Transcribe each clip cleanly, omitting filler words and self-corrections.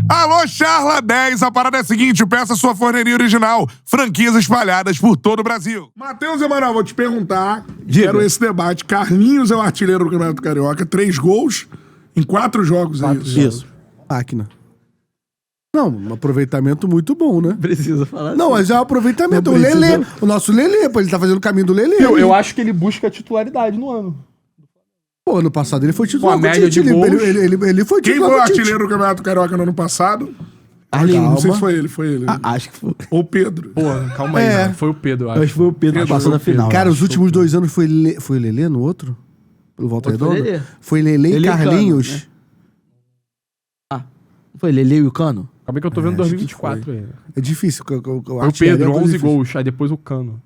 Alô, Charla 10, a parada é a seguinte, peça sua forneria original, franquias espalhadas por todo o Brasil. Matheus Emanuel, vou te perguntar, quero esse debate. Carlinhos é o artilheiro do Campeonato Carioca, 3 gols em 4 jogos, é isso? Isso. Máquina. Não, um aproveitamento muito bom, né? Precisa falar Não, mas é um aproveitamento. O Lelê, o nosso Lelê, pô, ele tá fazendo o caminho do Lelê. Eu acho que ele busca a titularidade no ano. Pô, ano passado ele foi titular Com a média de gols. Ele foi Quem titular foi o com o Tite. artilheiro do Campeonato Carioca no ano passado? Arlinhos. Não sei se foi ele. Acho que foi. Ou Pedro. Porra, calma aí. Mano. Foi o Pedro, eu acho. Acho que foi o Pedro que passou na final. Cara, os últimos 2 anos foi o Lelê no outro? Pelo Volta Outro foi Redonda? Lelê. Foi Lelê e Lelê e Cano, Carlinhos. né? Foi Lelê e o Cano? Acabei que eu tô vendo 2024 aí. É difícil. Foi o Pedro, 11 gols. Aí depois o Cano.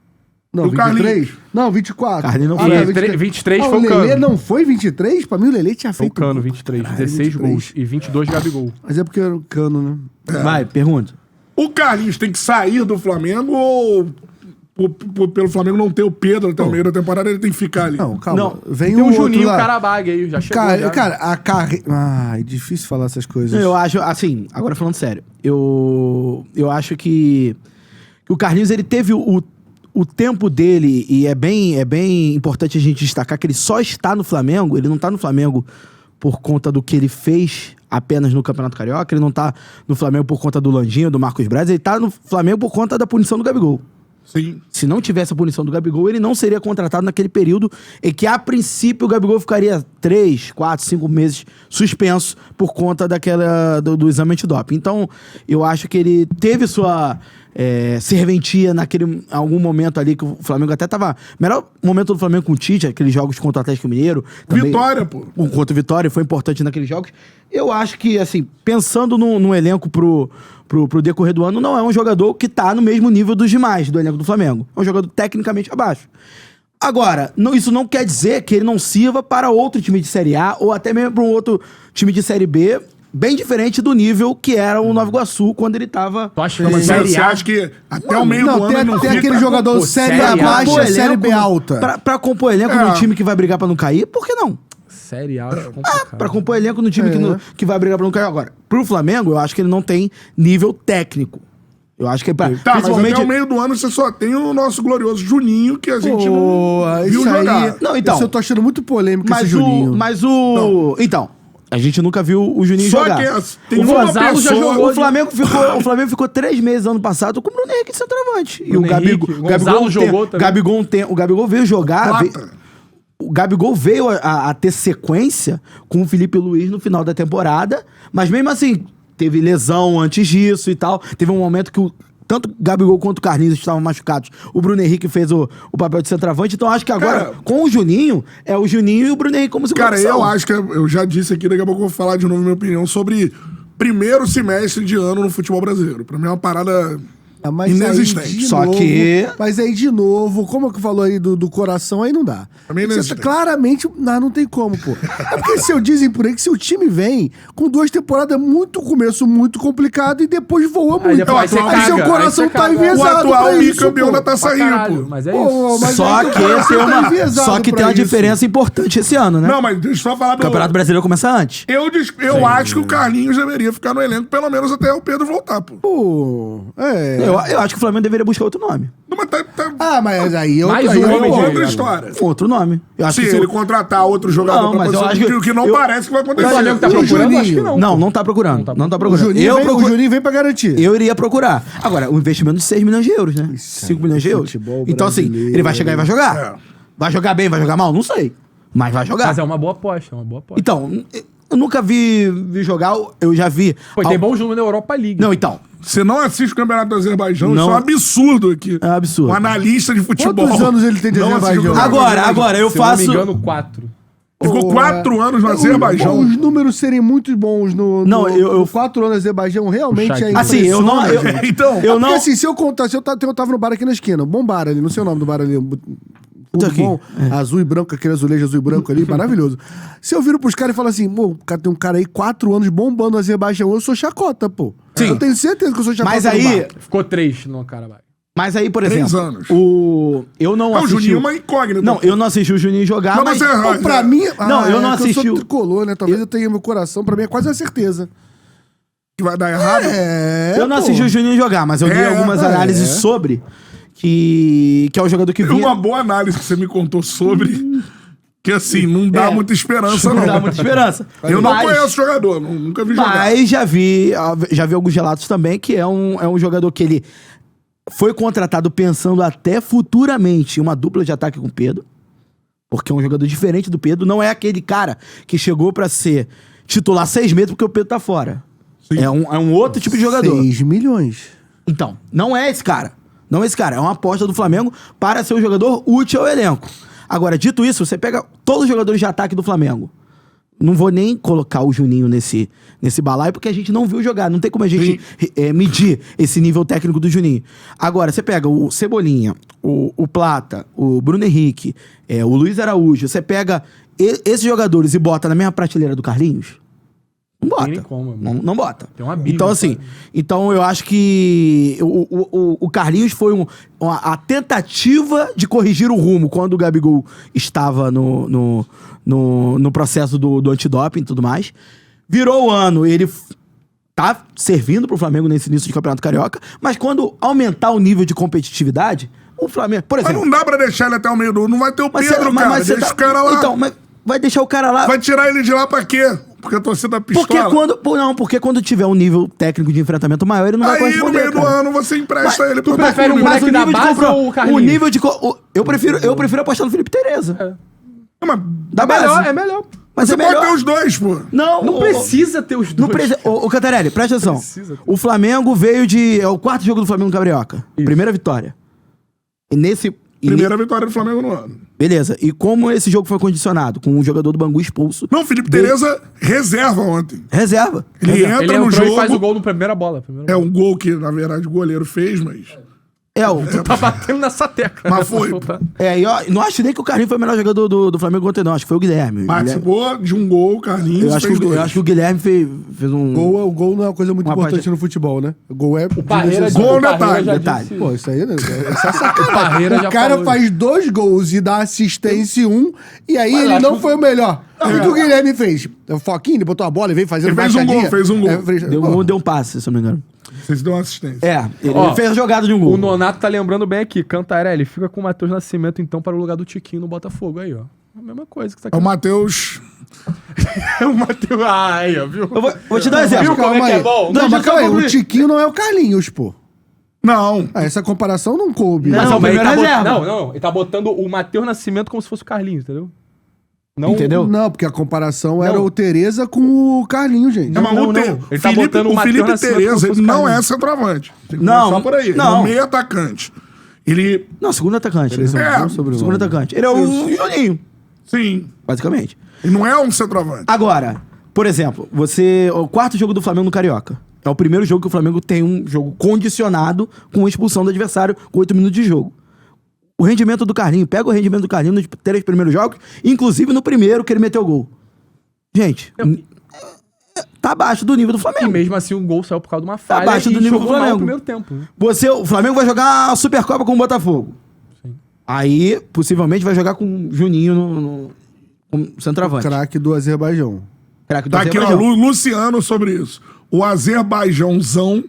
Não, E o 23? Carlinhos? Não, 24. Carlinhos não Ah, foi. não, 23 Ah, foi o Lelê Cano. não foi 23? Pra mim o Lelê tinha Foi o feito... Cano, 23. Caralho, 16 23. gols. E 22 Gabigol. Mas é porque era o Cano, né? Vai, pergunta. O Carlinhos tem que sair do Flamengo ou pelo Flamengo não ter o Pedro até o meio da temporada, ele tem que ficar ali? Não, calma. Não, Vem Tem o o outro Juninho lá. Carabag aí, já chegou. já. Cara, a carreira... Ai, difícil falar essas coisas. Eu acho, assim, agora falando sério, eu acho que o Carlinhos, ele teve o tempo dele, e é bem importante a gente destacar que ele só está no Flamengo, ele não está no Flamengo por conta do que ele fez apenas no Campeonato Carioca, ele não tá no Flamengo por conta do Landinho, do Marcos Braz, ele tá no Flamengo por conta da punição do Gabigol. Sim. Se não tivesse a punição do Gabigol, ele não seria contratado naquele período em que, a princípio, o Gabigol ficaria 3, 4, 5 meses suspenso por conta do exame antidoping. Então, eu acho que ele teve sua serventia algum momento ali que o Flamengo até tava... Melhor momento do Flamengo com o Tite, aqueles jogos contra o Atlético Mineiro. Também, Vitória, pô. Contra o Vitória, foi importante naqueles jogos. Eu acho que, assim, pensando no elenco pro decorrer do ano, não é um jogador que tá no mesmo nível dos demais do elenco do Flamengo. É um jogador tecnicamente abaixo. Agora, isso não quer dizer que ele não sirva para outro time de Série A ou até mesmo para um outro time de Série B, bem diferente do nível que era o Nova Iguaçu quando ele tava... Tu acha Não, mas Série você A? acha que até o meio do ano ele não tem fica? aquele jogador Pô, Série A Série A, baixa, Série B alta. Pra compor elenco num time que vai brigar pra não cair, por que não? Série A, acho complicado. Pra compor elenco no time que vai brigar pra não cair. Agora, pro Flamengo, eu acho que ele não tem nível técnico. Eu acho que... Tá, mas até o meio do ano você só tem o nosso glorioso Juninho, que a gente não viu isso jogar. aí... Não, então... Isso eu tô achando muito polêmico esse Mas Juninho. Então, a gente nunca viu o Juninho Só jogar. que tem O uma Gonzalo já pessoa... jogou. O Flamengo ficou 3 meses ano passado com o Bruno Henrique de centroavante. E o Bruno Henrique, Gabigol... Gonzalo jogou também. O Gabigol veio jogar... Plata. O Gabigol veio a ter sequência com o Felipe Luiz no final da temporada, mas mesmo assim, teve lesão antes disso e tal. Teve um momento que tanto o Gabigol quanto o Carlinhos estavam machucados. O Bruno Henrique fez o papel de centroavante. Então acho que agora, Cara, com o Juninho, é o Juninho e o Bruno Henrique como segunda Cara, opção. eu acho que... Eu já disse aqui, daqui a pouco eu vou falar de novo minha opinião sobre primeiro semestre de ano no futebol brasileiro. Pra mim é uma parada... Mas inexistente. aí, de Só novo, que- Mas aí, de novo, como que falou aí do coração, aí não dá. Também Você inexistente. claramente, não tem como, pô. É porque dizem por aí que seu time vem com 2 temporadas começo muito complicado e depois voa muito. depois você Aí seu caga, coração aí você tá caga. O enviesado atual pra isso, bicampeão pô. da Taça Pra Rio, caralho, pô. mas é Pô, isso. mas Só aí que seu coração tem tá enviesado só que pra tem uma isso. diferença importante esse ano, né? Não, mas deixa eu só falar O Campeonato do... Brasileiro começa antes. Eu acho que o Carlinhos deveria ficar no elenco pelo menos até o Pedro voltar, pô. Pô, Eu acho que o Flamengo deveria buscar outro nome. Não, mas tá mas aí... Mais aí um é homem de- outra história. Outro nome. Eu acho Se que ele contratar outro jogador Não, pra mas eu posição, acho que- que não eu- parece que vai acontecer. O Flamengo tá Gente, procurando? Juninho. Acho que não. Não tá procurando. Não tá O procurando. Juninho vem pra garantir. Eu iria procurar. Agora, o investimento de 6 milhões de euros, né? 5 milhões de euros. futebol Então, assim, brasileiro. ele vai chegar e vai jogar. É. Vai jogar bem, vai jogar mal? Não sei. Mas vai jogar. Mas é uma boa aposta, Então, eu nunca vi jogar, eu já vi. Pô, tem bons números na Europa League. Não, então. Você não assiste o Campeonato do Azerbaijão, Não. isso é um absurdo aqui. É um absurdo. Um analista de futebol. Quantos anos ele tem de não assiste o Azerbaijão? Campeonato do Agora, eu Se faço. eu não me engano, 4. Ficou 4 anos no Azerbaijão. Os números serem muito bons Não, eu 4 anos no Azerbaijão realmente Puxa é aqui. Assim, eu não. Então, eu Porque não. assim, se eu contar, eu tava no bar aqui na esquina, bom bar ali, não sei o nome do bar ali. Tudo aqui. bom, azul e branco, aquele azulejo azul e branco ali, maravilhoso. Se eu viro pros caras e falo assim, pô, tem um cara aí 4 anos bombando no Azerbaijão, eu sou chacota, pô. Sim. Eu tenho certeza que eu sou chacota. Mas no aí. bar. Ficou 3 no Carabag. Mas aí, por 3 exemplo. anos. Eu não o assisti. Juninho é uma incógnita. Não, eu não assisti o Juninho jogar, Não, mas. mas é- Pô, pra mim... Não, eu não é que assisti Eu o- sou tricolor, né? Talvez eu tenha meu coração, pra mim é quase uma certeza. que vai dar errado. Eu não assisti o Juninho jogar, mas eu li algumas análises sobre que é o jogador que Tem vinha... uma boa análise que você me contou sobre, que assim, não dá muita esperança, não. Não dá muita esperança. Eu não Mas- conheço o jogador, nunca vi jogar. Mas já vi alguns relatos também que é um jogador que ele foi contratado pensando até futuramente em uma dupla de ataque com o Pedro, porque é um jogador diferente do Pedro, não é aquele cara que chegou pra ser titular 6 meses porque o Pedro tá fora. É um outro tipo de jogador. 6 milhões. Então, não é esse cara. Não é esse cara. É uma aposta do Flamengo para ser um jogador útil ao elenco. Agora, dito isso, você pega todos os jogadores de ataque do Flamengo. Não vou nem colocar o Juninho nesse balaio, porque a gente não viu jogar. Não tem como a gente medir esse nível técnico do Juninho. Agora, você pega o Cebolinha, o Plata, o Bruno Henrique, o Luiz Araújo. Você pega esses jogadores e bota na mesma prateleira do Carlinhos? Não bota. Tem nem como, irmão. Não bota. Tem uma bíblia, então, assim, cara. então eu acho que o Carlinhos foi a tentativa de corrigir o rumo quando o Gabigol estava no processo do antidoping e tudo mais. Virou o ano, ele tá servindo pro Flamengo nesse início de Campeonato Carioca, mas quando aumentar o nível de competitividade, o Flamengo, por Mas exemplo... não dá pra deixar ele até o meio do... Não vai ter o Mas Pedro, mas cara. você Deixa o cara lá. Então, mas vai deixar o cara lá... Vai tirar ele de lá pra quê? Porque a torcida pistola. Porque quando tiver um nível técnico de enfrentamento maior, ele não vai Aí no corresponder, meio do cara. ano você empresta ele pro prefere um clube. moleque da base ou o Carlinhos? O nível de... Eu prefiro apostar no Felipe Tereza. Mas Da base. É melhor. Mas você é pode melhor. ter os dois, pô. Não precisa ter os dois. Ô, Cantarelli, presta atenção. Precisa ter. O Flamengo veio de... É o 4º jogo do Flamengo no Carioca. Primeira vitória. E nesse... Primeira vitória do Flamengo no ano. Beleza. E como esse jogo foi condicionado? Com um jogador do Bangu expulso. Não, Felipe Tereza reserva ontem. Reserva. Ele entra Ele no entrou jogo. e faz o gol na primeira bola. É um gol que, na verdade, o goleiro fez, mas... Tá batendo nessa tecla. Mas foi. E ó, não acho nem que o Carlinhos foi o melhor jogador do Flamengo ontem, não. Acho que foi o Guilherme. Participou de um gol, o Carlinhos Eu acho, fez dois. eu acho que o Guilherme fez um... O gol não é uma coisa muito Uma importante parte- no futebol, né? O gol é... Parreira Gol é um o Parreira detalhe, já detalhe. disse- Pô, isso aí, né? Essa O sacanagem. Parreira já O cara falou faz 2 gols e dá assistência em 1, e aí Mas ele acho não que- foi o melhor. O que o Guilherme fez? O Foquinho, ele botou a bola e veio fazendo Ele fez um gol, baixadinha. fez um gol. Deu um passe, se eu não me engano. Vocês dão assistência. Ele Ó, fez a jogada de um gol. O Nonato tá lembrando bem aqui. Cantarelli fica com o Matheus Nascimento, então, para o lugar do Tiquinho no Botafogo. Aí, ó. A mesma coisa que tá É o aqui. Matheus... É o Matheus. Aí, ó, viu? Eu vou te dar um exemplo. Viu como é que é bom? Não, Deixa mas eu só calma aí, o concluir. Tiquinho não é o Carlinhos, pô. Não. Ah, essa comparação não coube. Não, Mas primeiro ele tá reserva. Não. Ele tá botando o Matheus Nascimento como se fosse o Carlinhos, entendeu? Não, Entendeu? Não, porque a comparação era Não. o Tereza com o Carlinhos, gente. É, mas não, o não. Felipe, Ele tá botando o Matheus Felipe Nascimento como Tereza, se ele fosse não é Carlinhos. centroavante. Tem que Não, começar por aí. Ele é não. um meio atacante. Ele... Não, segundo atacante. É, Segundo atacante. Ele é o Juninho, Sim. basicamente. Ele não é um centroavante. Agora, por exemplo, o 4º jogo do Flamengo no Carioca. É o primeiro jogo que o Flamengo tem um jogo condicionado com a expulsão do adversário com 8 minutos de jogo. O rendimento do Carlinhos, pega o rendimento do Carlinhos nos 3 primeiros jogos, inclusive no primeiro que ele meteu o gol. Gente, tá abaixo do nível do E Flamengo. mesmo assim o gol saiu por causa de uma falha abaixo do e nível do jogou mal Flamengo. no primeiro tempo. Né? O Flamengo vai jogar a Supercopa com o Botafogo. Aí, possivelmente, vai jogar com o Juninho como centroavante. Craque do Azerbaijão. Craque do Tá aqui, ó, Azerbaijão. Luciano sobre isso. O Azerbaijãozão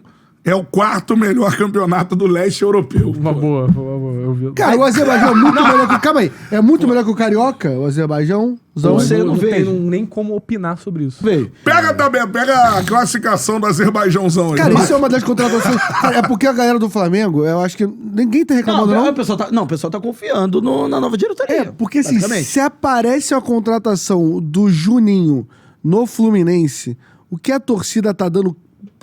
é o 4º melhor campeonato do leste europeu. Uma boa, eu vi. Cara, o Azerbaijão é muito melhor que... Calma aí. É muito melhor que o Carioca, o Azerbaijão? Não sei, eu não tenho vejo. nem como opinar sobre isso. Veio. Pega a classificação do Azerbaijãozão aí. Cara, isso é uma das contratações... Cara, é porque a galera do Flamengo, eu acho que ninguém tá reclamando, não. O pessoal tá confiando na nova diretoria. É, porque assim, basicamente. se aparece a contratação do Juninho no Fluminense, o que a torcida tá dando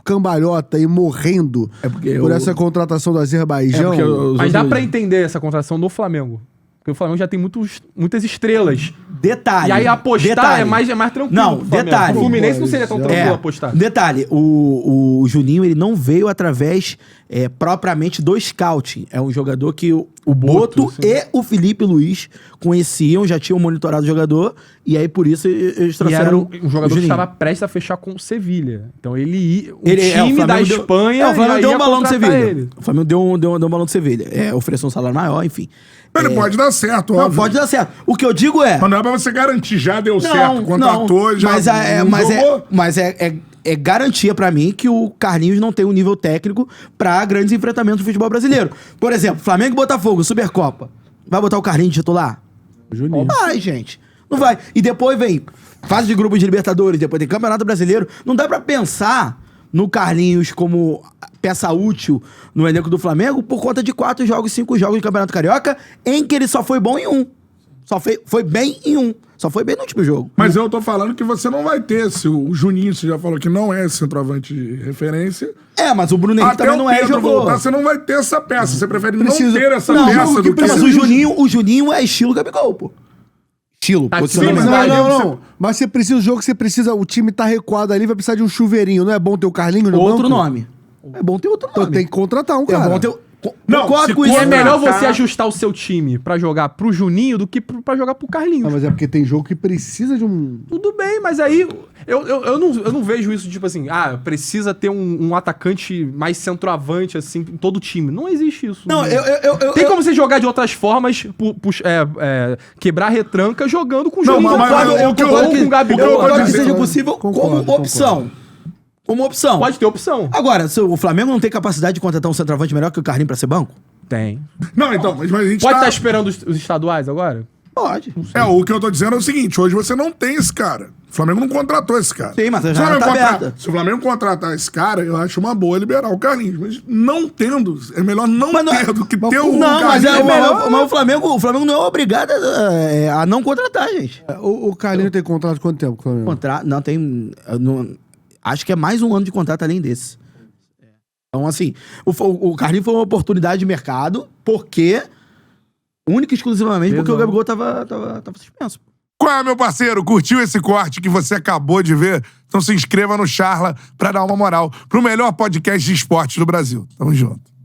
cambalhota e morrendo porque por essa contratação do Azerbaijão... Mas dá pra entender essa contratação no Flamengo. Porque o Flamengo já tem muitas estrelas. Detalhe. E aí apostar detalhe. é mais tranquilo. Não, pro Flamengo. detalhe. O Fluminense não seria tão tranquilo É, apostar. detalhe, o Juninho ele não veio através propriamente do scouting. É um jogador que o Boto sim. e o Felipe Luiz conheciam, já tinham monitorado o jogador, e aí por isso eles E trouxeram era um jogador que Juninho. estava prestes a fechar com o Sevilha. Então ele ia. O Ele, time o Flamengo da deu- Espanha. o Flamengo deu ia um balão do contratar Sevilha. ele. O Flamengo deu um balão do Sevilha. Ofereceu um salário maior, enfim. Ele pode dar certo, Não, óbvio. pode dar certo. O que eu digo é. Mas não é pra você garantir, já deu certo, contratou, já mas não jogou. é garantia pra mim que o Carlinhos não tem um nível técnico pra grandes enfrentamentos do futebol brasileiro. Por exemplo, Flamengo e Botafogo, Supercopa. Vai botar o Carlinhos de titular? Juninho. Não vai, gente. Não vai. E depois vem fase de grupos de Libertadores, depois tem Campeonato Brasileiro. Não dá pra pensar no Carlinhos como peça útil no elenco do Flamengo por conta de 4 jogos, 5 jogos de Campeonato Carioca, em que ele só foi bom em um. Só foi bem em um. Só foi bem no último jogo. Mas eu tô falando que você não vai ter, se o Juninho, você já falou que não é centroavante de referência. Mas o Bruno Henrique Até também o não é Pedro jogador. voltar, você não vai ter essa peça. Você prefere Precisa- não ter essa Não, peça do que... mas o Juninho é estilo Gabigol, pô. Estilo, Tá, posicionamento. sim, mas Não. Mas você precisa do jogo, você precisa. O time tá recuado ali, vai precisar de um chuveirinho. Não é bom ter o Carlinhos no Outro banco? nome. É bom ter outro Então nome. tem que contratar um É cara. bom ter... Não, Concordo se com E isso. é melhor Tá. você ajustar o seu time pra jogar pro Juninho do que pra jogar pro Carlinhos. Ah, mas é porque tem jogo que precisa de um. Tudo bem, mas aí eu não vejo isso tipo assim, precisa ter um atacante mais centroavante, assim, em todo o time. Não existe isso. Não, Tem como você jogar de outras formas, quebrar a retranca jogando com o Juninho mas ou o que eu- com o o que Gabigol. eu concordo que dizer- seja possível Concordo, como opção. Como opção. Pode ter opção. Agora, se o Flamengo não tem capacidade de contratar um centroavante melhor que o Carlinhos pra ser banco? Tem. Não, então, mas a gente Pode tá... estar esperando os estaduais agora? Pode. O que eu tô dizendo é o seguinte, hoje você não tem esse cara. O Flamengo não contratou esse cara. Sim, mas a Se o janela Flamengo tá contra- aberta. Se o Flamengo contratar esse cara, eu acho uma boa liberar o Carlinhos. Mas não tendo, é melhor não Mas não- ter do que ter o Não, mas, Carlinhos. mas o Flamengo não é obrigado a não contratar, gente. O Carlinhos tem contrato de quanto tempo com o Flamengo? Contrato, não, tem... acho que é mais um ano de contrato além desse. Então, assim, o Carlinhos foi uma oportunidade de mercado porque... única e exclusivamente porque o Gabigol tava suspenso. Qual é, meu parceiro? Curtiu esse corte que você acabou de ver? Então se inscreva no Charla pra dar uma moral pro melhor podcast de esporte do Brasil. Tamo junto.